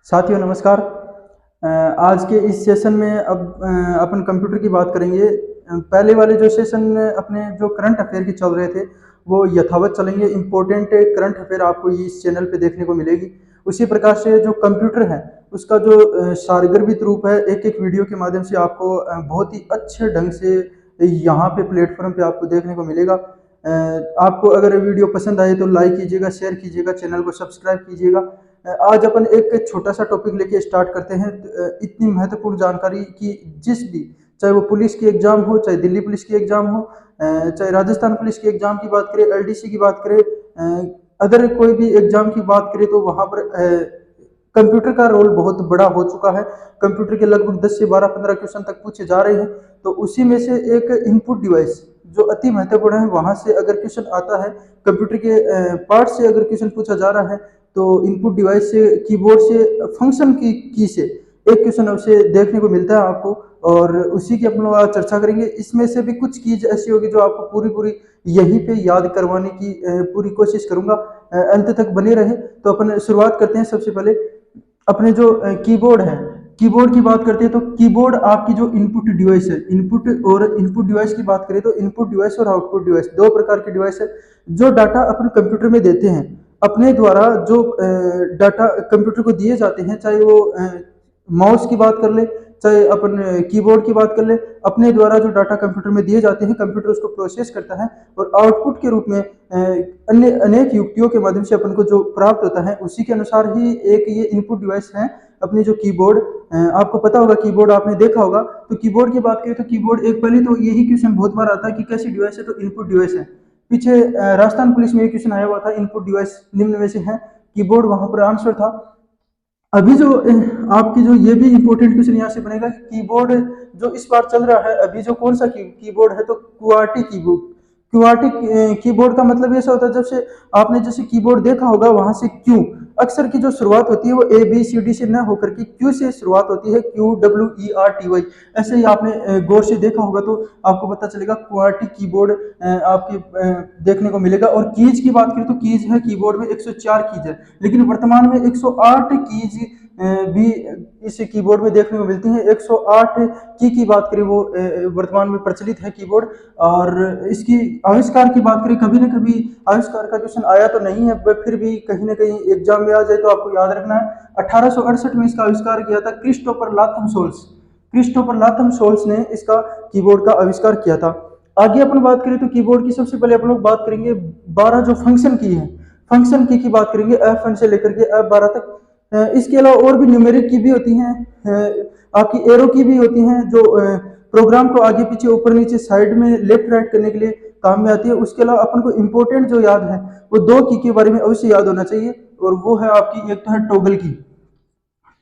साथियों नमस्कार। आज के इस सेशन में अब अपन कंप्यूटर की बात करेंगे। पहले वाले जो सेशन में अपने जो करंट अफेयर की चल रहे थे वो यथावत चलेंगे। इम्पोर्टेंट करंट अफेयर आपको इस चैनल पे देखने को मिलेगी। उसी प्रकार से जो कंप्यूटर है उसका जो सारगर्भित रूप है एक एक वीडियो के माध्यम से आपको बहुत ही अच्छे ढंग से यहाँ पे प्लेटफॉर्म पे आपको देखने को मिलेगा। आपको अगर वीडियो पसंद आए तो लाइक कीजिएगा, शेयर कीजिएगा, चैनल को सब्सक्राइब कीजिएगा। आज अपन एक छोटा सा टॉपिक लेके स्टार्ट करते हैं। इतनी महत्वपूर्ण जानकारी कि जिस भी, चाहे वो पुलिस की एग्जाम हो, चाहे दिल्ली पुलिस की एग्जाम हो, चाहे राजस्थान पुलिस की एग्जाम की बात करें, एलडीसी की बात करें, अदर कोई भी एग्जाम की बात करें तो वहाँ पर कंप्यूटर का रोल बहुत बड़ा हो चुका है। कंप्यूटर के लगभग 10 से 12-15 क्वेश्चन तक पूछे जा रहे हैं। तो उसी में से एक इनपुट डिवाइस जो अति महत्वपूर्ण है, वहाँ से अगर क्वेश्चन आता है, कंप्यूटर के पार्ट से अगर क्वेश्चन पूछा जा रहा है तो इनपुट डिवाइस से, कीबोर्ड से, फंक्शन की से एक क्वेश्चन उसे देखने को मिलता है आपको, और उसी की अपन लोग आज चर्चा करेंगे। इसमें से भी कुछ कीज ऐसी होगी जो आपको पूरी पूरी यहीं पे याद करवाने की पूरी कोशिश करूंगा। अंत तक बने रहे। तो अपन शुरुआत करते हैं। सबसे पहले अपने जो कीबोर्ड है, कीबोर्ड की बात करते हैं तो कीबोर्ड आपकी जो इनपुट डिवाइस है, इनपुट डिवाइस की बात करें तो इनपुट डिवाइस और आउटपुट डिवाइस दो प्रकार के डिवाइस है जो डाटा अपन कंप्यूटर में देते हैं। अपने द्वारा जो डाटा कंप्यूटर को दिए जाते हैं, चाहे वो माउस की बात कर ले, चाहे अपन कीबोर्ड की बात कर ले, अपने द्वारा जो डाटा कंप्यूटर में दिए जाते हैं, कंप्यूटर उसको प्रोसेस करता है और आउटपुट के रूप में अन्य अनेक युक्तियों के माध्यम से अपन को जो प्राप्त होता है उसी के अनुसार ही एक ये इनपुट डिवाइस है अपनी जो कीबोर्ड। आपको पता होगा कीबोर्ड आपने देखा होगा। तो कीबोर्ड की बात करें तो कीबोर्ड एक, पहले तो यही क्वेश्चन बहुत बार आता है कि कैसी डिवाइस है, तो इनपुट डिवाइस है। पीछे राजस्थान पुलिस में एक क्वेश्चन आया हुआ था, इनपुट डिवाइस निम्न में से है, कीबोर्ड वहां पर आंसर था। अभी जो आपकी जो ये भी इंपॉर्टेंट क्वेश्चन यहाँ से बनेगा, कीबोर्ड जो इस बार चल रहा है अभी जो कौन सा कीबोर्ड है, तो क्वार्टी कीबोर्ड। क्वार्टी कीबोर्ड का मतलब ऐसा होता है, जब से आपने जैसे कीबोर्ड देखा होगा वहां से क्यू अक्सर की जो शुरुआत होती है वो ए बी सी डी से न होकर के क्यू से शुरुआत होती है, Q W E R T Y. ऐसे ही आपने गौर से देखा होगा तो आपको पता चलेगा क्वार्टी कीबोर्ड आपके देखने को मिलेगा। और कीज की बात करें तो कीज है कीबोर्ड में 104 कीज है, लेकिन वर्तमान में 108 कीज भी इस कीबोर्ड में देखने को मिलती है। 108 की बात करें वो वर्तमान में प्रचलित है कीबोर्ड। और इसकी आविष्कार की बात करें, कभी न कभी आविष्कार का क्वेश्चन आया तो नहीं है, बट फिर भी कहीं ना कहीं एग्जाम में आ जाए तो आपको याद रखना है। 1868 में इसका आविष्कार किया था Christopher Latham Sholes. Christopher Latham Sholes ने इसका कीबोर्ड का आविष्कार किया था। आगे अपन बात करें तो कीबोर्ड की सबसे पहले अपन लोग बात करेंगे 12 जो फंक्शन की है, फंक्शन की बात करेंगे F1 से लेकर के F12 तक। इसके अलावा और भी न्यूमेरिक की भी होती हैं, आपकी एरो की भी होती हैं जो प्रोग्राम को आगे पीछे ऊपर नीचे साइड में लेफ्ट राइट करने के लिए काम में आती है। उसके अलावा अपन को इम्पोर्टेंट जो याद है वो दो की के बारे में अवश्य याद होना चाहिए, और वो है आपकी, एक तो है टॉगल की।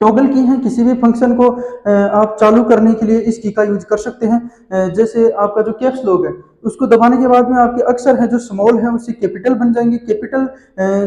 टॉगल की है किसी भी फंक्शन को आप चालू करने के लिए इस की का यूज कर सकते हैं। जैसे आपका जो कैप्स लॉक है उसको दबाने के बाद में आपके अक्षर है जो स्मॉल है उससे कैपिटल बन जाएंगे। कैपिटल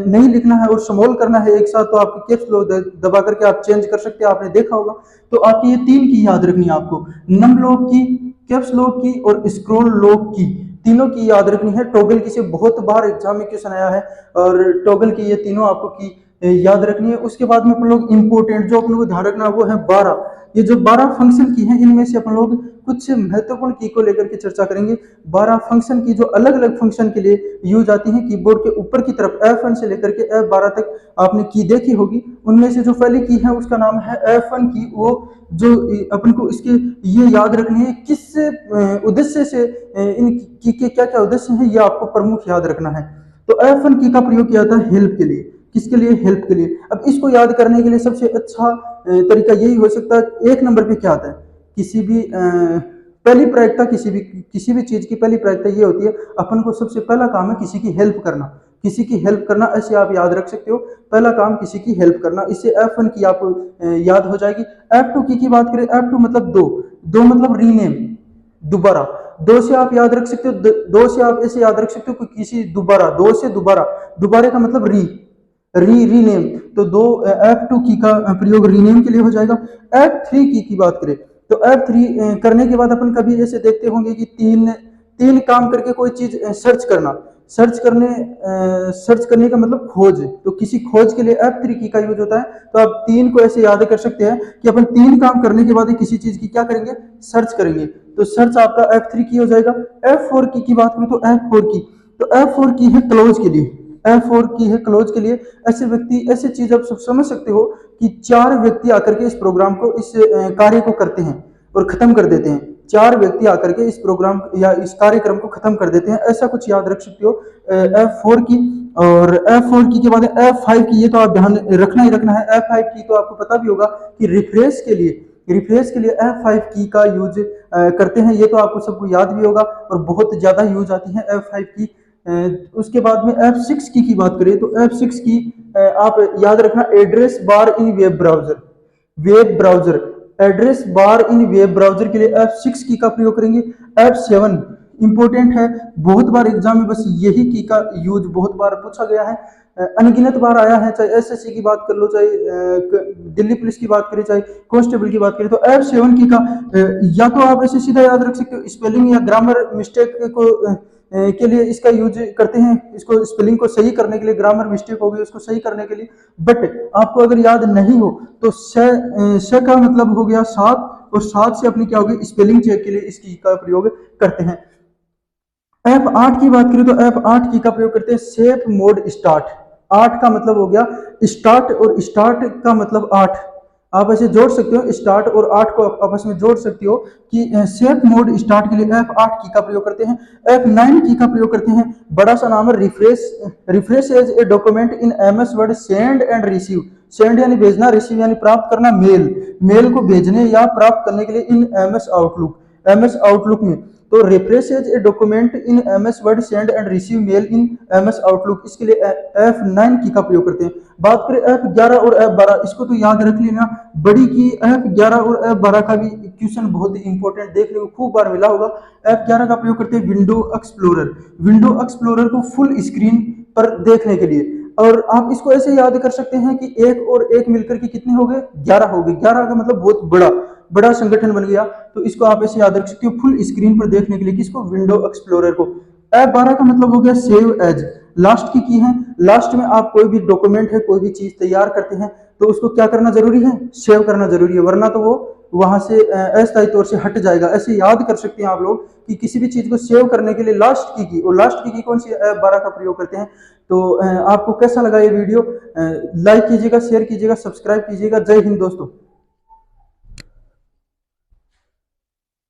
नहीं लिखना है और स्मॉल करना है एक साथ, तो आपके कैप्स लॉक दबा करके आप चेंज कर सकते हैं, आपने देखा होगा। तो आपकी ये तीन की याद रखनी है आपको, नम लॉक की, कैप्स लॉक की और स्क्रॉल लॉक की, तीनों की याद रखनी है। टॉगल की से बहुत बार एग्जाम में क्वेश्चन आया है और टॉगल की ये तीनों आपको की याद रखनी है। उसके बाद में अपन लोग इंपोर्टेंट जो अपन को ध्यान रखना है वो है 12। ये जो 12 फंक्शन की हैं इनमें से अपन लोग कुछ महत्वपूर्ण की को लेकर के चर्चा करेंगे। 12 फंक्शन की जो अलग अलग फंक्शन के लिए यूज आती हैं कीबोर्ड के ऊपर की तरफ, F1 से लेकर के F12 तक आपने की देखी होगी। उनमें से जो पहली की है उसका नाम है F1 की। वो जो अपन को इसके ये याद रखनी है किस उद्देश्य से इन की के क्या क्या उद्देश्य है, ये आपको प्रमुख याद रखना है। तो F1 की का प्रयोग किया जाता है हेल्प के लिए। किसके लिए? हेल्प के लिए। अब इसको याद करने के लिए सबसे अच्छा तरीका यही हो सकता है, एक नंबर पे क्या आता है, किसी भी पहली प्रायिकता, किसी भी चीज की पहली प्रायिकता ये होती है अपन को सबसे पहला काम है किसी की हेल्प करना, किसी की हेल्प करना। ऐसे आप याद रख सकते हो, पहला काम किसी की हेल्प करना। इससे F1 की आप याद हो जाएगी। F2 की बात करें, F2 मतलब दो मतलब रीनेम, दोबारा। दो से आप याद रख सकते हो, दो से आप ऐसे याद रख सकते हो कि किसी दोबारा, दो से दोबारा का मतलब रीनेम। तो दो F2 की का प्रयोग रीनेम के लिए हो जाएगा। F3 की बात करें तो F3 करने के बाद अपन कभी ऐसे देखते होंगे कि तीन काम करके कोई चीज सर्च करना, सर्च करने का मतलब खोज, तो किसी खोज के लिए F3 की का यूज होता है। तो आप 3 को ऐसे याद कर सकते हैं कि अपन 3 काम करने के बाद किसी चीज की क्या करेंगे, सर्च करेंगे। तो सर्च आपका F3 की हो जाएगा। F4 की बात करूं तो F4 की है क्लोज के लिए, F4 की है क्लोज के लिए। ऐसे व्यक्ति, ऐसी चीज आप सब समझ सकते हो कि 4 व्यक्ति आकर के इस प्रोग्राम को, इस कार्य को करते हैं और खत्म कर देते हैं। 4 व्यक्ति आकर के इस प्रोग्राम या इस कार्यक्रम को खत्म कर देते हैं, ऐसा कुछ याद रख सकते हो F4 की। और F4 की के बाद F5 की, ये तो आप ध्यान रखना ही रखना है। F5 की तो आपको पता भी होगा कि रिफ्रेश के लिए F5 की का यूज करते हैं, ये तो आपको सबको याद भी होगा और बहुत ज्यादा यूज आती है F5 की। उसके बाद में F6 की बात करें तो F6 की आप याद रखना, एड्रेस बार इन वेब ब्राउजर एड्रेस बार इन वेब ब्राउजर के लिए F6 की का प्रयोग करेंगे। F7 इंपॉर्टेंट है, बहुत बार एग्जाम में बस यही की का यूज बहुत बार पूछा गया है, अनगिनत बार आया है। चाहे एसएससी की बात कर लो, चाहे दिल्ली पुलिस की बात करें, चाहे कांस्टेबल की बात करें, तो F7 की का या तो आप ऐसे सीधा याद रख सकते हो, स्पेलिंग या ग्रामर मिस्टेक को के लिए इसका यूज करते हैं, इसको स्पेलिंग को सही करने के लिए, ग्रामर मिस्टेक हो गई उसको सही करने के लिए। बट आपको अगर याद नहीं हो तो स का मतलब हो गया 7, और 7 से अपनी क्या होगी, स्पेलिंग चेक के लिए इसकी का प्रयोग करते हैं। F8 की बात करें तो F8 की का प्रयोग करते हैं सेफ मोड स्टार्ट। 8 का मतलब हो गया स्टार्ट, और स्टार्ट का मतलब 8। आप ऐसे जोड़ सकते हो, स्टार्ट और 8 को आपस में जोड़ सकते हो कि सेफ मोड स्टार्ट के लिए F8 की का प्रयोग करते हैं। F9 की का प्रयोग करते हैं, बड़ा सा नाम है refresh as a document in MS Word send and receive. Send यानी भेजना, रिसीव यानी प्राप्त करना, मेल को भेजने या प्राप्त करने के लिए इन MS आउटलुक में। तो refresh as a document in MS Word send and receive mail in MS Outlook, इसके लिए F9 की का प्रयोग करते हैं। बात करें F11 और F12, इसको तो याद रख लेना, बड़ी की F11 और F12 का भी क्वेश्चन बहुत इंपॉर्टेंट देखने को खूब बार मिला होगा। F11 का प्रयोग करते हैं विंडो एक्सप्लोरर को फुल स्क्रीन पर देखने के लिए। और आप इसको ऐसे याद कर सकते हैं कि 1 और 1 मिलकर के कितने हो गए, 11 हो गए। 11 का मतलब बहुत बड़ा संगठन बन गया, तो इसको आप ऐसे याद रख सकते हो फुल स्क्रीन पर देखने के लिए, किसको, विंडो एक्सप्लोरर को। F12 का मतलब हो गया सेव एज। लास्ट की है, लास्ट में आप कोई भी डॉक्यूमेंट है, कोई भी चीज तैयार करते हैं तो उसको क्या करना जरूरी है, सेव करना जरूरी है, वरना तो वो वहां से अस्थायी तौर से हट जाएगा। ऐसे याद कर सकते हैं आप लोग कि किसी भी चीज को सेव करने के लिए लास्ट की, और लास्ट की कौन सी, F12 का प्रयोग करते हैं। तो आपको कैसा लगा ये वीडियो, लाइक कीजिएगा, शेयर कीजिएगा, सब्सक्राइब कीजिएगा। जय हिंद दोस्तों।